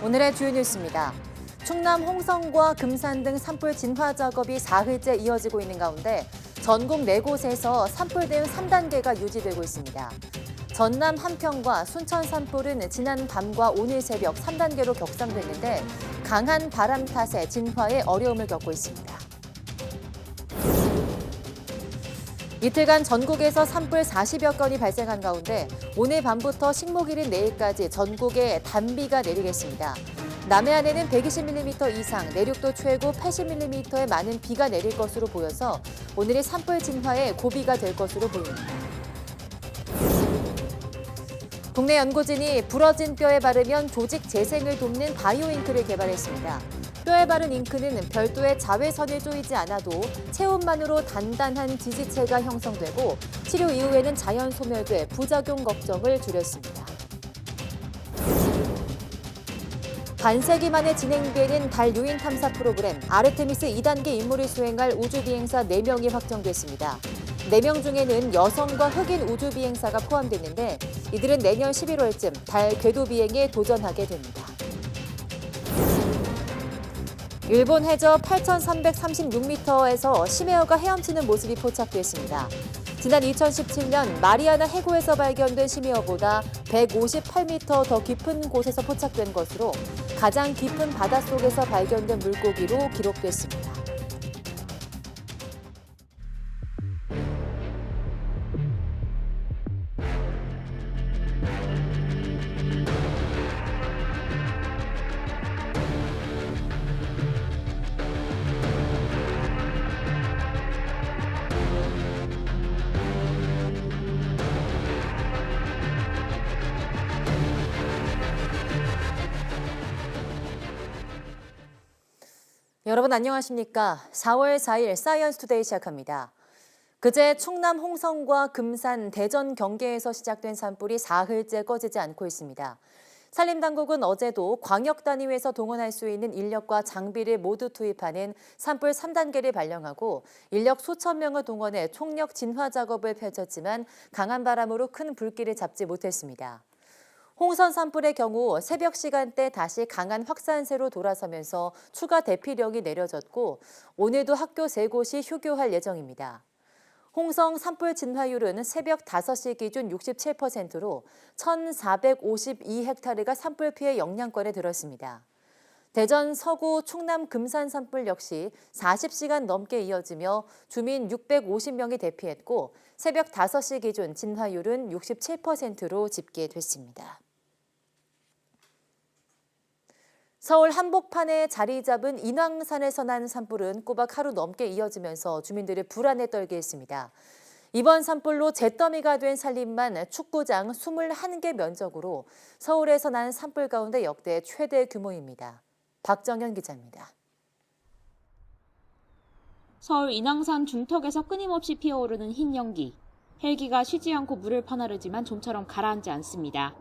오늘의 주요 뉴스입니다. 충남 홍성과 금산 등 산불 진화 작업이 사흘째 이어지고 있는 가운데 전국 4곳에서 산불 대응 3단계가 유지되고 있습니다. 전남 한평과 순천 산불은 지난 밤과 오늘 새벽 3단계로 격상됐는데 강한 바람 탓에 진화에 어려움을 겪고 있습니다. 이틀간 전국에서 산불 40여 건이 발생한 가운데 오늘 밤부터 식목일인 내일까지 전국에 단비가 내리겠습니다. 남해안에는 120mm 이상, 내륙도 최고 80mm의 많은 비가 내릴 것으로 보여서 오늘이 산불 진화에 고비가 될 것으로 보입니다. 국내 연구진이 부러진 뼈에 바르면 조직 재생을 돕는 바이오 잉크를 개발했습니다. 뼈에 바른 잉크는 별도의 자외선을 쪼이지 않아도 체온만으로 단단한 지지체가 형성되고 치료 이후에는 자연 소멸돼 부작용 걱정을 줄였습니다. 반세기 만에 진행되는 달 유인 탐사 프로그램 아르테미스 2단계 임무를 수행할 우주비행사 4명이 확정됐습니다. 4명 중에는 여성과 흑인 우주비행사가 포함됐는데 이들은 내년 11월쯤 달 궤도 비행에 도전하게 됩니다. 일본 해저 8,336m에서 심해어가 헤엄치는 모습이 포착됐습니다. 지난 2017년 마리아나 해구에서 발견된 심해어보다 158m 더 깊은 곳에서 포착된 것으로 가장 깊은 바닷속에서 발견된 물고기로 기록됐습니다. 여러분 안녕하십니까? 4월 4일 사이언스 투데이 시작합니다. 그제 충남 홍성과 금산, 대전 경계에서 시작된 산불이 사흘째 꺼지지 않고 있습니다. 산림당국은 어제도 광역단위에서 동원할 수 있는 인력과 장비를 모두 투입하는 산불 3단계를 발령하고 인력 수천 명을 동원해 총력 진화 작업을 펼쳤지만 강한 바람으로 큰 불길을 잡지 못했습니다. 홍선 산불의 경우 새벽 시간대 다시 강한 확산세로 돌아서면서 추가 대피령이 내려졌고 오늘도 학교 3곳이 휴교할 예정입니다. 홍성 산불 진화율은 새벽 5시 기준 67%로 1,452헥타르가 산불 피해 영향권에 들었습니다. 대전 서구 충남 금산 산불 역시 40시간 넘게 이어지며 주민 650명이 대피했고 새벽 5시 기준 진화율은 67%로 집계됐습니다. 서울 한복판에 자리 잡은 인왕산에서 난 산불은 꼬박 하루 넘게 이어지면서 주민들을 불안에 떨게 했습니다. 이번 산불로 잿더미가 된 산림만 축구장 21개 면적으로 서울에서 난 산불 가운데 역대 최대 규모입니다. 박정현 기자입니다. 서울 인왕산 중턱에서 끊임없이 피어오르는 흰 연기. 헬기가 쉬지 않고 물을 퍼나르지만 좀처럼 가라앉지 않습니다.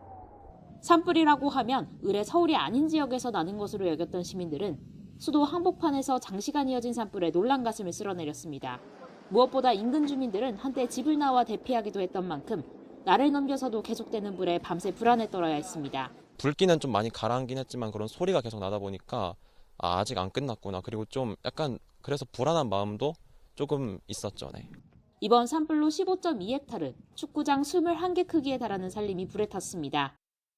산불이라고 하면 의뢰 서울이 아닌 지역에서 나는 것으로 여겼던 시민들은 수도 한복판에서 장시간 이어진 산불에 놀란 가슴을 쓸어내렸습니다. 무엇보다 인근 주민들은 한때 집을 나와 대피하기도 했던 만큼 날을 넘겨서도 계속되는 불에 밤새 불안에 떨어야 했습니다. 불기는 좀 많이 가라앉긴 했지만 그런 소리가 계속 나다 보니까 아직 안 끝났구나. 그리고 좀 약간 그래서 불안한 마음도 조금 있었죠. 네. 이번 산불로 15.2헥타르, 축구장 21개 크기에 달하는 산림이 불에 탔습니다.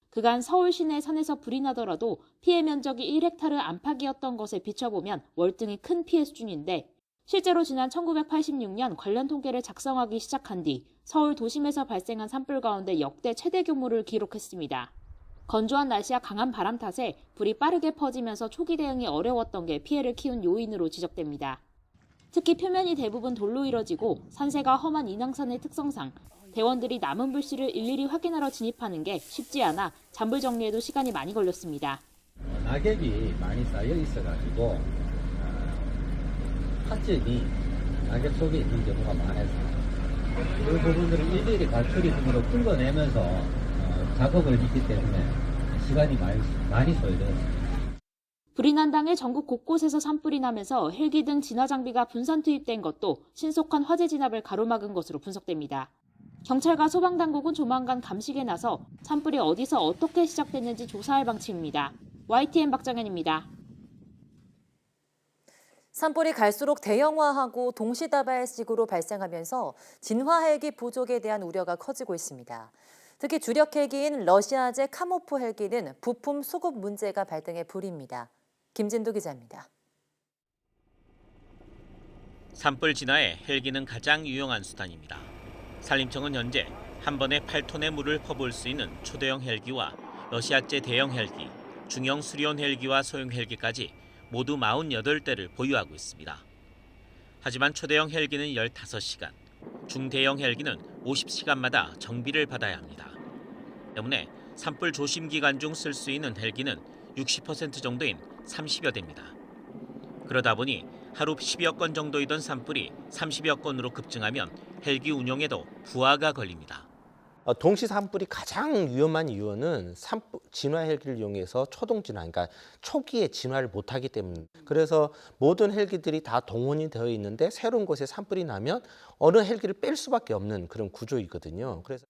그간 서울 시내 산에서 불이 나더라도 피해 면적이 1헥타르 안팎이었던 것에 비춰보면 월등히 큰 피해 수준인데 실제로 지난 1986년 관련 통계를 작성하기 시작한 뒤 서울 도심에서 발생한 산불 가운데 역대 최대 규모를 기록했습니다. 건조한 날씨와 강한 바람 탓에 불이 빠르게 퍼지면서 초기 대응이 어려웠던 게 피해를 키운 요인으로 지적됩니다. 특히 표면이 대부분 돌로 이뤄지고 산세가 험한 인왕산의 특성상 대원들이 남은 불씨를 일일이 확인하러 진입하는 게 쉽지 않아 잔불 정리에도 시간이 많이 걸렸습니다. 낙엽이 많이 쌓여 있어가지고 화점이 낙엽 속에 있는 경우가 많아서 그 부분들을 일일이 발출이 등으로 긁어내면서 작업을 했기 때문에 시간이 많이 소요되었습니다. 불이 난 당일 전국 곳곳에서 산불이 나면서 헬기 등 진화 장비가 분산 투입된 것도 신속한 화재 진압을 가로막은 것으로 분석됩니다. 경찰과 소방당국은 조만간 감식에 나서 산불이 어디서 어떻게 시작됐는지 조사할 방침입니다. YTN 박정현입니다. 산불이 갈수록 대형화하고 동시다발식으로 발생하면서 진화 헬기 부족에 대한 우려가 커지고 있습니다. 특히 주력 헬기인 러시아제 카모프 헬기는 부품 수급 문제가 발등에 불입니다. 김진도 기자입니다. 산불 진화에 헬기는 가장 유용한 수단입니다. 산림청은 현재 한 번에 8톤의 물을 퍼부을 수 있는 초대형 헬기와 러시아제 대형 헬기, 중형 수리온 헬기와 소형 헬기까지 모두 48대를 보유하고 있습니다. 하지만 초대형 헬기는 15시간, 중대형 헬기는 50시간마다 정비를 받아야 합니다. 때문에 산불 조심 기간 중 쓸 수 있는 헬기는 60% 정도인 30여 대입니다. 그러다 보니 하루 10여 건 정도이던 산불이 30여 건으로 급증하면 헬기 운용에도 부하가 걸립니다. 동시 산불이 가장 위험한 이유는 진화 헬기를 이용해서 초동 진화, 그러니까 초기에 진화를 못하기 때문에. 그래서 모든 헬기들이 다 동원이 되어 있는데 새로운 곳에 산불이 나면 어느 헬기를 뺄 수밖에 없는 그런 구조이거든요. 그래서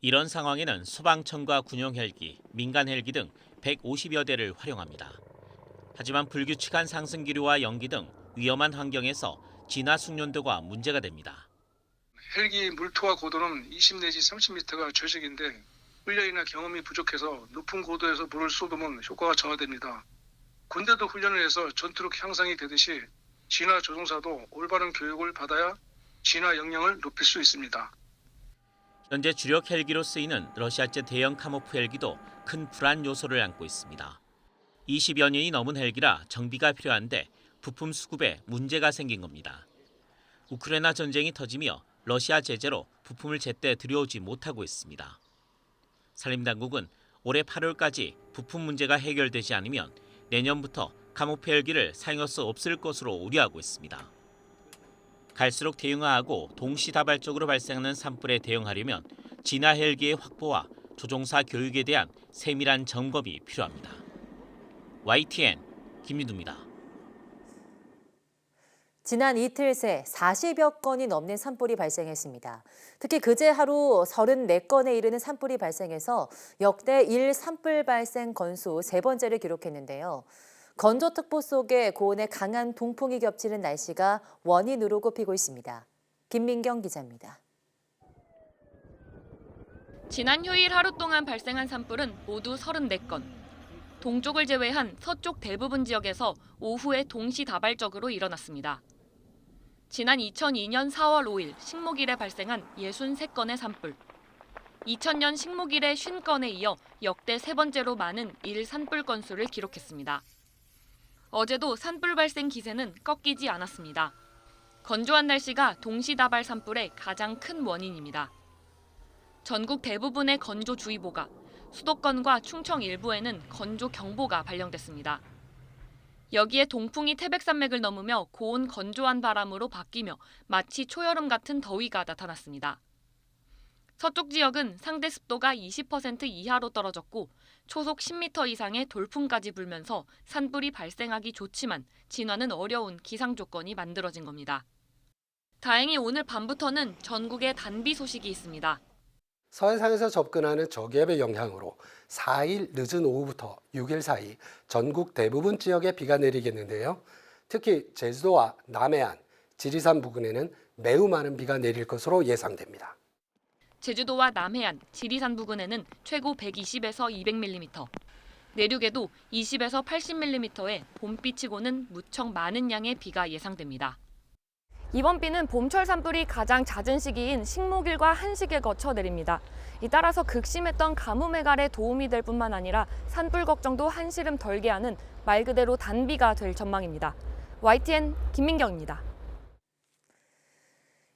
이런 상황에는 소방청과 군용 헬기, 민간 헬기 등 150여 대를 활용합니다. 하지만 불규칙한 상승 기류와 연기 등 위험한 환경에서 진화 숙련도가 문제가 됩니다. 헬기 물투하 고도는 20 내지 30m가 최적인데 훈련이나 경험이 부족해서 높은 고도에서 물을 쏟으면 효과가 저하됩니다. 군대도 훈련을 해서 전투력 향상이 되듯이 진화 조종사도 올바른 교육을 받아야 진화 역량을 높일 수 있습니다. 현재 주력 헬기로 쓰이는 러시아제 대형 카모프 헬기도 큰 불안 요소를 안고 있습니다. 20여 년이 넘은 헬기라 정비가 필요한데 부품 수급에 문제가 생긴 겁니다. 우크라이나 전쟁이 터지며 러시아 제재로 부품을 제때 들여오지 못하고 있습니다. 산림당국은 올해 8월까지 부품 문제가 해결되지 않으면 내년부터 카모프 헬기를 사용할 수 없을 것으로 우려하고 있습니다. 갈수록 대형화하고 동시다발적으로 발생하는 산불에 대응하려면 진화 헬기의 확보와 조종사 교육에 대한 세밀한 점검이 필요합니다. YTN 김민두입니다. 지난 이틀 새 40여 건이 넘는 산불이 발생했습니다. 특히 그제 하루 34건에 이르는 산불이 발생해서 역대 1산불 발생 건수 3번째를 기록했는데요. 건조특보 속에 고온의 강한 동풍이 겹치는 날씨가 원인으로 꼽히고 있습니다. 김민경 기자입니다. 지난 휴일 하루 동안 발생한 산불은 모두 34건. 동쪽을 제외한 서쪽 대부분 지역에서 오후에 동시다발적으로 일어났습니다. 지난 2002년 4월 5일 식목일에 발생한 63건의 산불. 2000년 식목일의 50건에 이어 역대 3번째로 많은 산불 건수를 기록했습니다. 어제도 산불 발생 기세는 꺾이지 않았습니다. 건조한 날씨가 동시다발 산불의 가장 큰 원인입니다. 전국 대부분의 건조주의보가, 수도권과 충청 일부에는 건조경보가 발령됐습니다. 여기에 동풍이 태백산맥을 넘으며 고온 건조한 바람으로 바뀌며 마치 초여름 같은 더위가 나타났습니다. 서쪽 지역은 상대 습도가 20% 이하로 떨어졌고 초속 10m 이상의 돌풍까지 불면서 산불이 발생하기 좋지만 진화는 어려운 기상 조건이 만들어진 겁니다. 다행히 오늘 밤부터는 전국에 단비 소식이 있습니다. 서해상에서 접근하는 저기압의 영향으로 4일 늦은 오후부터 6일 사이 전국 대부분 지역에 비가 내리겠는데요. 특히 제주도와 남해안, 지리산 부근에는 매우 많은 비가 내릴 것으로 예상됩니다. 제주도와 남해안, 지리산 부근에는 최고 120에서 200mm, 내륙에도 20에서 80mm의 봄비치고는 무척 많은 양의 비가 예상됩니다. 이번 비는 봄철 산불이 가장 잦은 시기인 식목일과 한식에 거쳐 내립니다. 따라서 극심했던 가뭄해갈에 도움이 될 뿐만 아니라 산불 걱정도 한시름 덜게 하는 말 그대로 단비가 될 전망입니다. YTN 김민경입니다.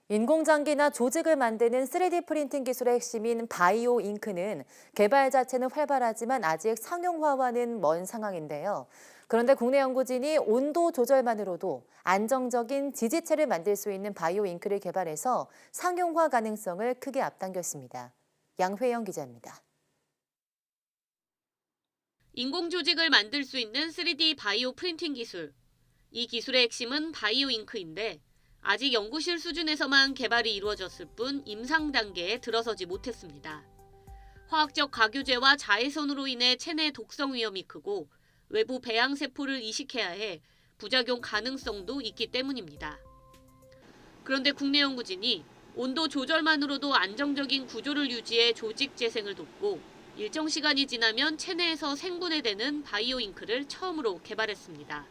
인공장기나 조직을 만드는 3D 프린팅 기술의 핵심인 바이오 잉크는 개발 자체는 활발하지만 아직 상용화와는 먼 상황인데요. 그런데 국내 연구진이 온도 조절만으로도 안정적인 지지체를 만들 수 있는 바이오 잉크를 개발해서 상용화 가능성을 크게 앞당겼습니다. 양회영 기자입니다. 인공 조직을 만들 수 있는 3D 바이오 프린팅 기술. 이 기술의 핵심은 바이오 잉크인데 아직 연구실 수준에서만 개발이 이루어졌을 뿐 임상 단계에 들어서지 못했습니다. 화학적 과교제와 자외선으로 인해 체내 독성 위험이 크고 외부 배양세포를 이식해야 해 부작용 가능성도 있기 때문입니다. 그런데 국내 연구진이 온도 조절만으로도 안정적인 구조를 유지해 조직 재생을 돕고 일정 시간이 지나면 체내에서 생분해되는 바이오 잉크를 처음으로 개발했습니다.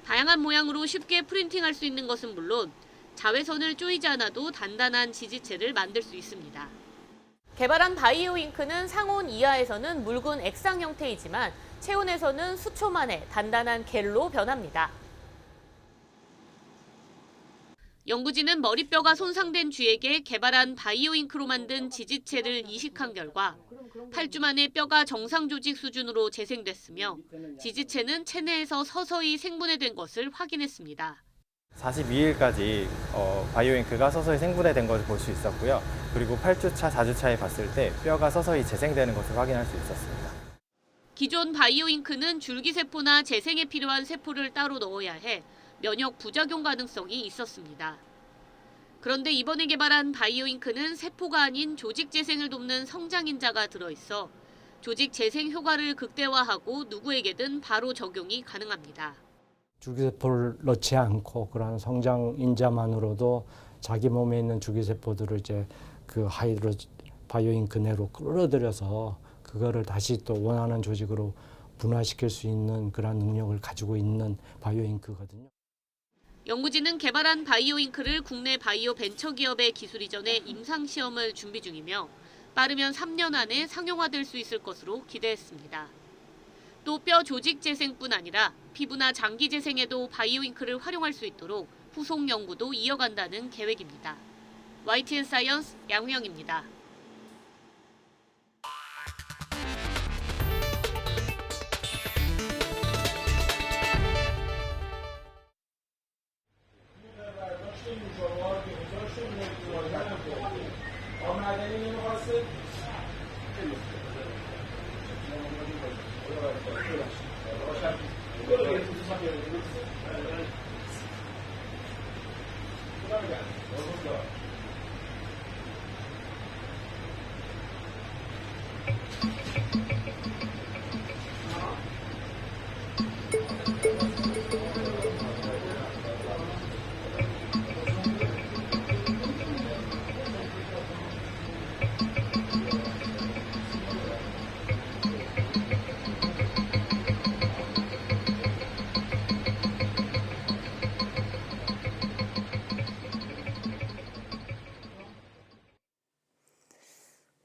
다양한 모양으로 쉽게 프린팅할 수 있는 것은 물론 자외선을 쪼이지 않아도 단단한 지지체를 만들 수 있습니다. 개발한 바이오 잉크는 상온 이하에서는 묽은 액상 형태이지만 체온에서는 수초 만에 단단한 겔로 변합니다. 연구진은 머리뼈가 손상된 쥐에게 개발한 바이오 잉크로 만든 지지체를 이식한 결과 8주 만에 뼈가 정상 조직 수준으로 재생됐으며 지지체는 체내에서 서서히 생분해된 것을 확인했습니다. 42일까지 바이오잉크가 서서히 생분해된 것을 볼 수 있었고요. 그리고 8주차, 4주차에 봤을 때 뼈가 서서히 재생되는 것을 확인할 수 있었습니다. 기존 바이오잉크는 줄기세포나 재생에 필요한 세포를 따로 넣어야 해 면역 부작용 가능성이 있었습니다. 그런데 이번에 개발한 바이오잉크는 세포가 아닌 조직 재생을 돕는 성장인자가 들어있어 조직 재생 효과를 극대화하고 누구에게든 바로 적용이 가능합니다. 줄기세포를 넣지 않고 그런 성장 인자만으로도 자기 몸에 있는 줄기세포들을 이제 그 바이오잉크 내로 끌어들여서 그거를 다시 또 원하는 조직으로 분화시킬 수 있는 그런 능력을 가지고 있는 바이오잉크거든요. 연구진은 개발한 바이오잉크를 국내 바이오 벤처기업에 기술 이전해 임상시험을 준비 중이며 빠르면 3년 안에 상용화될 수 있을 것으로 기대했습니다. 또 뼈 조직 재생뿐 아니라 피부나 장기 재생에도 바이오잉크를 활용할 수 있도록 후속 연구도 이어간다는 계획입니다. YTN 사이언스 양우영입니다.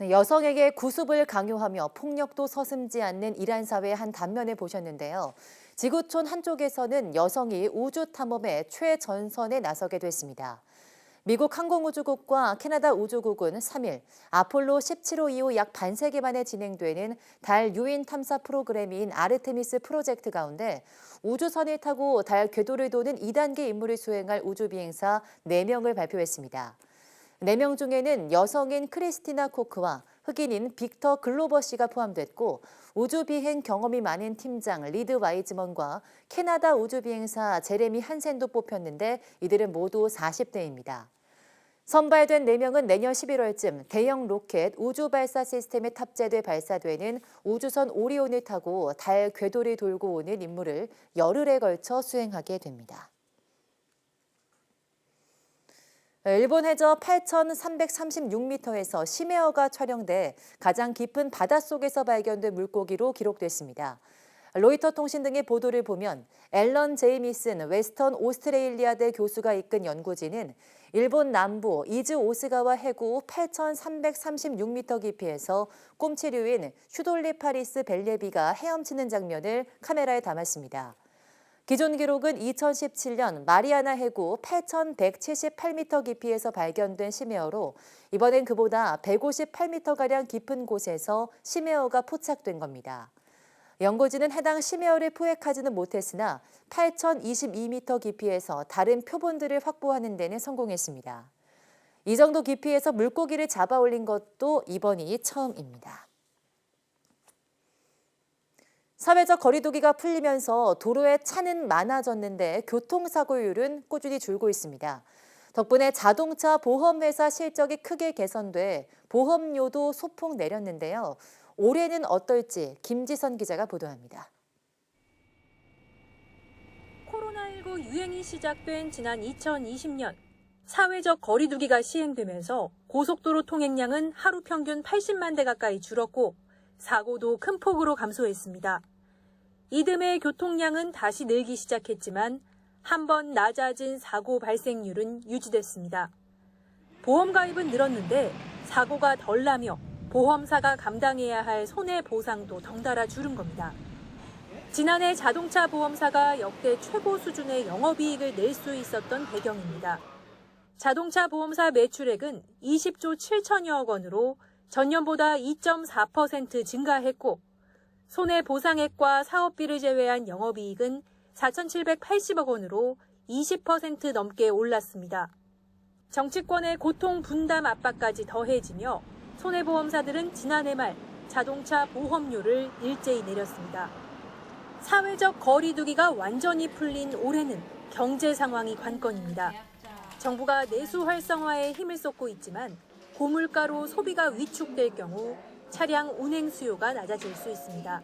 여성에게 구습을 강요하며 폭력도 서슴지 않는 이란 사회의 한 단면을 보셨는데요. 지구촌 한쪽에서는 여성이 우주 탐험의 최전선에 나서게 됐습니다. 미국 항공우주국과 캐나다 우주국은 3일 아폴로 17호 이후 약 반세기 만에 진행되는 달 유인 탐사 프로그램인 아르테미스 프로젝트 가운데 우주선을 타고 달 궤도를 도는 2단계 임무를 수행할 우주비행사 4명을 발표했습니다. 4명 중에는 여성인 크리스티나 코크와 흑인인 빅터 글로버 씨가 포함됐고 우주비행 경험이 많은 팀장 리드 와이즈먼과 캐나다 우주비행사 제레미 한센도 뽑혔는데 이들은 모두 40대입니다. 선발된 4명은 내년 11월쯤 대형 로켓 우주 발사 시스템에 탑재돼 발사되는 우주선 오리온을 타고 달 궤도를 돌고 오는 임무를 열흘에 걸쳐 수행하게 됩니다. 일본 해저 8,336m에서 심해어가 촬영돼 가장 깊은 바닷속에서 발견된 물고기로 기록됐습니다. 로이터 통신 등의 보도를 보면 앨런 제이미슨 웨스턴 오스트레일리아대 교수가 이끈 연구진은 일본 남부 이즈 오스가와 해구 8,336m 깊이에서 꼼치류인 슈돌리파리스 벨레비가 헤엄치는 장면을 카메라에 담았습니다. 기존 기록은 2017년 마리아나 해구 8,178m 깊이에서 발견된 심해어로 이번엔 그보다 158m가량 깊은 곳에서 심해어가 포착된 겁니다. 연구진은 해당 심해어를 포획하지는 못했으나 8,022m 깊이에서 다른 표본들을 확보하는 데는 성공했습니다. 이 정도 깊이에서 물고기를 잡아 올린 것도 이번이 처음입니다. 사회적 거리두기가 풀리면서 도로에 차는 많아졌는데 교통사고율은 꾸준히 줄고 있습니다. 덕분에 자동차 보험회사 실적이 크게 개선돼 보험료도 소폭 내렸는데요. 올해는 어떨지 김지선 기자가 보도합니다. 코로나19 유행이 시작된 지난 2020년 사회적 거리 두기가 시행되면서 고속도로 통행량은 하루 평균 80만 대 가까이 줄었고 사고도 큰 폭으로 감소했습니다. 이듬해 교통량은 다시 늘기 시작했지만 한 번 낮아진 사고 발생률은 유지됐습니다. 보험 가입은 늘었는데 사고가 덜 나며 보험사가 감당해야 할 손해보상도 덩달아 줄은 겁니다. 지난해 자동차 보험사가 역대 최고 수준의 영업이익을 낼 수 있었던 배경입니다. 자동차 보험사 매출액은 20조 7천여억 원으로 전년보다 2.4% 증가했고 손해보상액과 사업비를 제외한 영업이익은 4,780억 원으로 20% 넘게 올랐습니다. 정치권의 고통 분담 압박까지 더해지며 손해보험사들은 지난해 말 자동차 보험료를 일제히 내렸습니다. 사회적 거리 두기가 완전히 풀린 올해는 경제 상황이 관건입니다. 정부가 내수 활성화에 힘을 쏟고 있지만 고물가로 소비가 위축될 경우 차량 운행 수요가 낮아질 수 있습니다.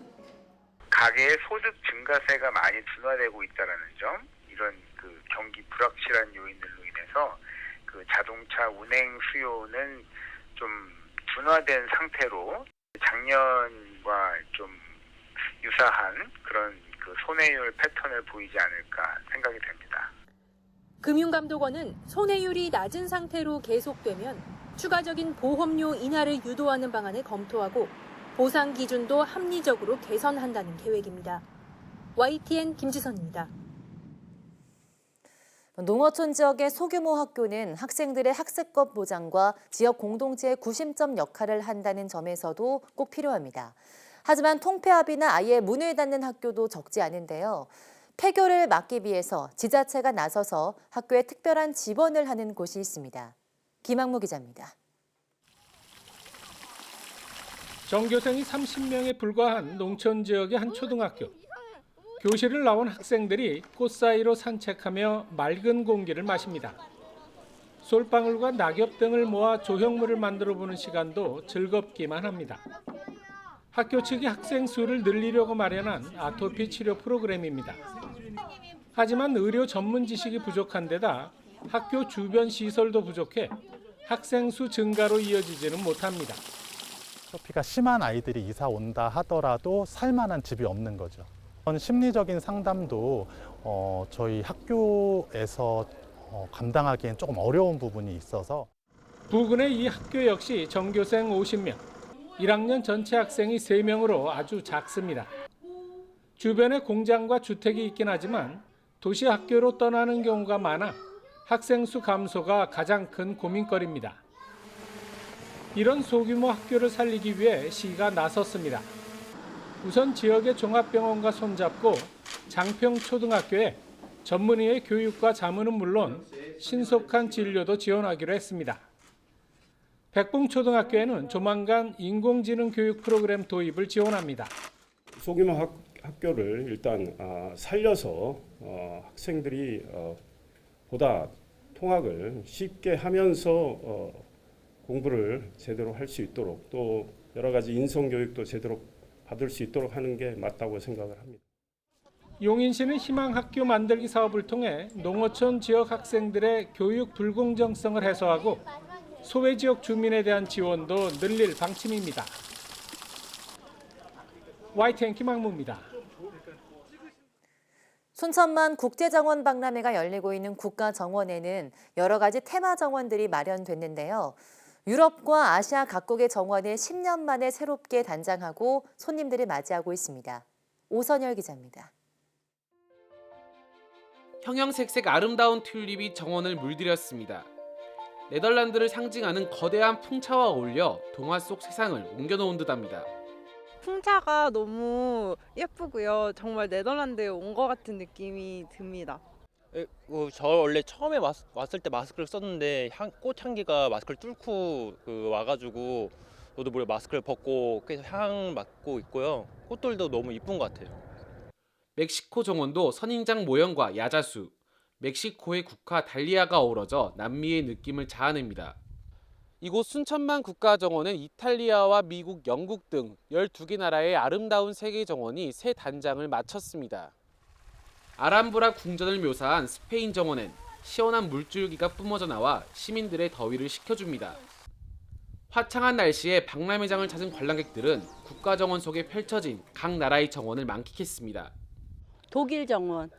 가계의 소득 증가세가 많이 둔화되고 있다는 점, 이런 경기 불확실한 요인들로 인해서 자동차 운행 수요는 좀 둔화된 상태로 작년과 좀 유사한 그런 손해율 패턴을 보이지 않을까 생각이 됩니다. 금융감독원은 손해율이 낮은 상태로 계속되면 추가적인 보험료 인하를 유도하는 방안을 검토하고 보상 기준도 합리적으로 개선한다는 계획입니다. YTN 김지선입니다. 농어촌 지역의 소규모 학교는 학생들의 학습권 보장과 지역 공동체의 구심점 역할을 한다는 점에서도 꼭 필요합니다. 하지만 통폐합이나 아예 문을 닫는 학교도 적지 않은데요. 폐교를 막기 위해서 지자체가 나서서 학교에 특별한 지원을 하는 곳이 있습니다. 김학무 기자입니다. 전교생이 30명에 불과한 농촌 지역의 한 초등학교. 교실을 나온 학생들이 꽃 사이로 산책하며 맑은 공기를 마십니다. 솔방울과 낙엽 등을 모아 조형물을 만들어보는 시간도 즐겁기만 합니다. 학교 측이 학생 수를 늘리려고 마련한 아토피 치료 프로그램입니다. 하지만 의료 전문 지식이 부족한 데다 학교 주변 시설도 부족해 학생 수 증가로 이어지지는 못합니다. 아토피가 심한 아이들이 이사 온다 하더라도 살만한 집이 없는 거죠. 심리적인 상담도 저희 학교에서 감당하기엔 조금 어려운 부분이 있어서 부근의 이 학교 역시 전교생 50명, 1학년 전체 학생이 3명으로 아주 작습니다. 주변에 공장과 주택이 있긴 하지만 도시 학교로 떠나는 경우가 많아 학생 수 감소가 가장 큰 고민거리입니다. 이런 소규모 학교를 살리기 위해 시가 나섰습니다. 우선 지역의 종합병원과 손잡고 장평초등학교에 전문의의 교육과 자문은 물론 신속한 진료도 지원하기로 했습니다. 백봉초등학교에는 조만간 인공지능 교육 프로그램 도입을 지원합니다. 소규모 학교를 일단 살려서 학생들이 보다 통학을 쉽게 하면서 공부를 제대로 할 수 있도록 또 여러 가지 인성교육도 제대로 받을 수 있도록 하는 게 맞다고 생각을 합니다. 용인시는 희망학교 만들기 사업을 통해 농어촌 지역 학생들의 교육 불공정성을 해소하고 소외 지역 주민에 대한 지원도 늘릴 방침입니다. YTN 김학무입니다. 순천만 국제정원 박람회가 열리고 있는 국가정원에는 여러 가지 테마 정원들이 마련됐는데요. 유럽과 아시아 각국의 정원을 10년 만에 새롭게 단장하고 손님들을 맞이하고 있습니다. 오선열 기자입니다. 형형색색 아름다운 튤립이 정원을 물들였습니다. 네덜란드를 상징하는 거대한 풍차와 어울려 동화 속 세상을 옮겨놓은 듯합니다. 풍차가 너무 예쁘고요. 정말 네덜란드에 온 것 같은 느낌이 듭니다. 저 원래 처음에 왔을 때 마스크를 썼는데 꽃향기가 마스크를 뚫고 와가지고 저도 모르게 마스크를 벗고 계속 향 맡고 있고요. 꽃들도 너무 이쁜 것 같아요. 멕시코 정원도 선인장 모형과 야자수, 멕시코의 국화 달리아가 어우러져 남미의 느낌을 자아냅니다. 이곳 순천만 국가정원은 이탈리아와 미국, 영국 등 12개 나라의 아름다운 세계 정원이 새 단장을 마쳤습니다. 아람브라 궁전을 묘사한 스페인 정원엔 시원한 물줄기가 뿜어져 나와 시민들의 더위를 식혀줍니다. 화창한 날씨에 박람회장을 찾은 관람객들은 국가정원 속에 펼쳐진 각 나라의 정원을 만끽했습니다. 독일 정원,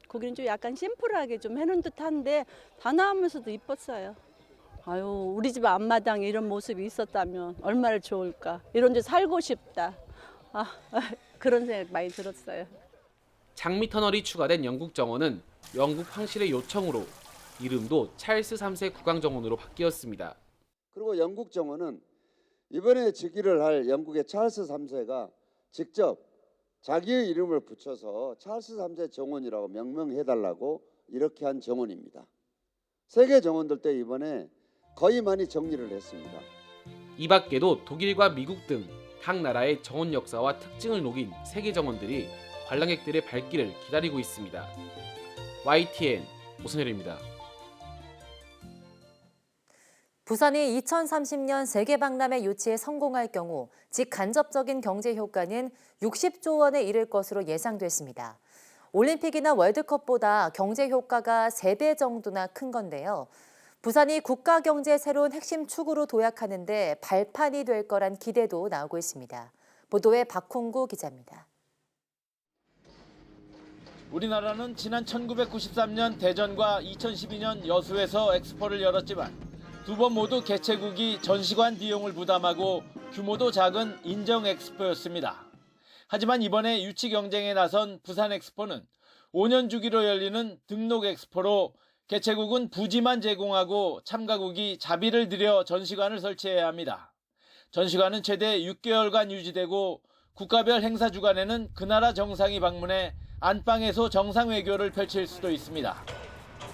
거기는 좀 약간 심플하게 좀 해놓은 듯한데 다 나오면서도 이뻤어요. 아유, 우리 집 앞마당에 이런 모습이 있었다면 얼마나 좋을까. 이런 데 살고 싶다. 그런 생각 많이 들었어요. 장미 터널이 추가된 영국 정원은 영국 황실의 요청으로 이름도 찰스 3세 국왕정원으로 바뀌었습니다. 그리고 영국 정원은 이번에 즉위를 할 영국의 찰스 3세가 직접 자기의 이름을 붙여서 찰스 3세 정원이라고 명명해달라고 이렇게 한 정원입니다. 세계 정원들도 이번에 거의 많이 정리를 했습니다. 이 밖에도 독일과 미국 등 각 나라의 정원 역사와 특징을 녹인 세계 정원들이 관람객들의 발길을 기다리고 있습니다. YTN 오선열입니다. 부산이 2030년 세계박람회 유치에 성공할 경우 직간접적인 경제 효과는 60조 원에 이를 것으로 예상됐습니다. 올림픽이나 월드컵보다 경제 효과가 3배 정도나 큰 건데요. 부산이 국가 경제의 새로운 핵심 축으로 도약하는 데 발판이 될 거란 기대도 나오고 있습니다. 보도에 박홍구 기자입니다. 우리나라는 지난 1993년 대전과 2012년 여수에서 엑스포를 열었지만 두 번 모두 개최국이 전시관 비용을 부담하고 규모도 작은 인정 엑스포였습니다. 하지만 이번에 유치 경쟁에 나선 부산 엑스포는 5년 주기로 열리는 등록 엑스포로 개최국은 부지만 제공하고 참가국이 자비를 들여 전시관을 설치해야 합니다. 전시관은 최대 6개월간 유지되고 국가별 행사 주간에는 그 나라 정상이 방문해 안방에서 정상 외교를 펼칠 수도 있습니다.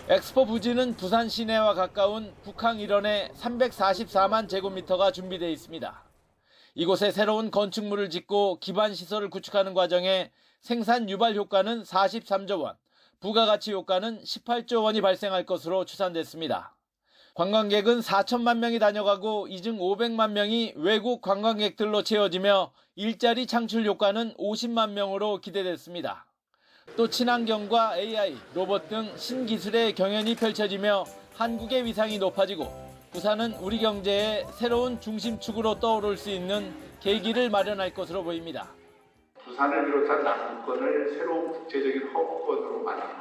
엑스포 부지는 부산 시내와 가까운 북항 일원에 344만 제곱미터가 준비되어 있습니다. 이곳에 새로운 건축물을 짓고 기반 시설을 구축하는 과정에 생산 유발 효과는 43조 원, 부가가치 효과는 18조 원이 발생할 것으로 추산됐습니다. 관광객은 4천만 명이 다녀가고 이 중 500만 명이 외국 관광객들로 채워지며 일자리 창출 효과는 50만 명으로 기대됐습니다. 또 친환경과 AI, 로봇 등 신기술의 경연이 펼쳐지며 한국의 위상이 높아지고 부산은 우리 경제의 새로운 중심축으로 떠오를 수 있는 계기를 마련할 것으로 보입니다. 부산을 비롯한 남부권을 새로운 국제적인 허브권으로 만드는,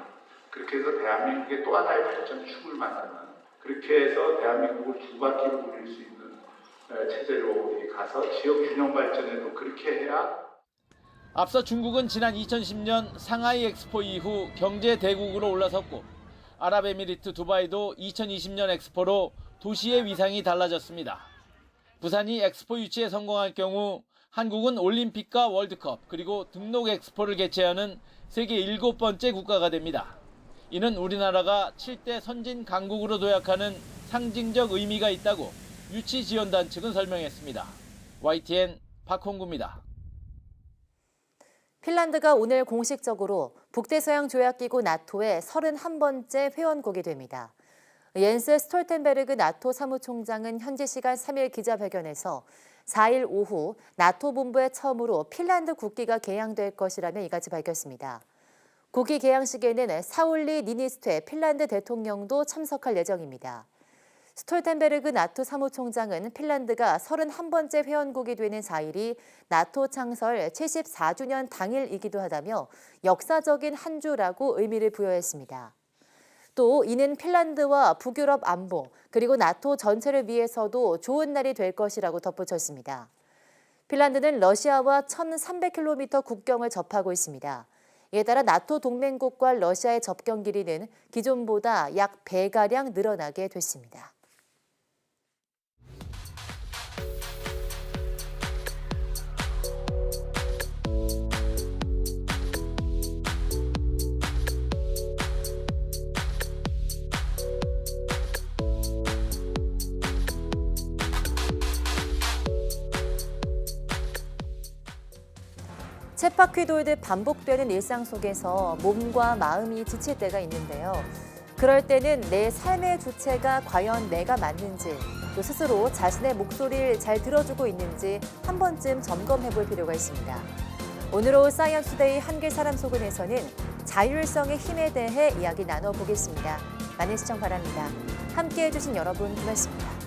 그렇게 해서 대한민국의 또 하나의 발전축을 만드는, 그렇게 해서 대한민국을 두 바퀴로 돌릴 수 있는 체제로 가서 지역 균형 발전에도 그렇게 해야. 앞서 중국은 지난 2010년 상하이 엑스포 이후 경제 대국으로 올라섰고 아랍에미리트 두바이도 2020년 엑스포로 도시의 위상이 달라졌습니다. 부산이 엑스포 유치에 성공할 경우 한국은 올림픽과 월드컵 그리고 등록 엑스포를 개최하는 세계 7번째 국가가 됩니다. 이는 우리나라가 7대 선진 강국으로 도약하는 상징적 의미가 있다고 유치지원단 측은 설명했습니다. YTN 박홍구입니다. 핀란드가 오늘 공식적으로 북대서양조약기구 나토의 31번째 회원국이 됩니다. 옌스 스톨텐베르그 나토 사무총장은 현지 시간 3일 기자회견에서 4일 오후 나토 본부에 처음으로 핀란드 국기가 개양될 것이라며 이같이 밝혔습니다. 국기 개양식에는 사울리 니니스퇴 핀란드 대통령도 참석할 예정입니다. 스톨텐베르그 나토 사무총장은 핀란드가 31번째 회원국이 되는 4일이 나토 창설 74주년 당일이기도 하다며 역사적인 한 주라고 의미를 부여했습니다. 또 이는 핀란드와 북유럽 안보 그리고 나토 전체를 위해서도 좋은 날이 될 것이라고 덧붙였습니다. 핀란드는 러시아와 1,300km 국경을 접하고 있습니다. 이에 따라 나토 동맹국과 러시아의 접경 길이는 기존보다 약 배가량 늘어나게 됐습니다. 쳇바퀴 돌듯 반복되는 일상 속에서 몸과 마음이 지칠 때가 있는데요. 그럴 때는 내 삶의 주체가 과연 내가 맞는지, 또 스스로 자신의 목소리를 잘 들어주고 있는지 한 번쯤 점검해 볼 필요가 있습니다. 오늘 오후 사이언스데이 한길 사람 속은에서는 자율성의 힘에 대해 이야기 나눠보겠습니다. 많은 시청 바랍니다. 함께해 주신 여러분 고맙습니다.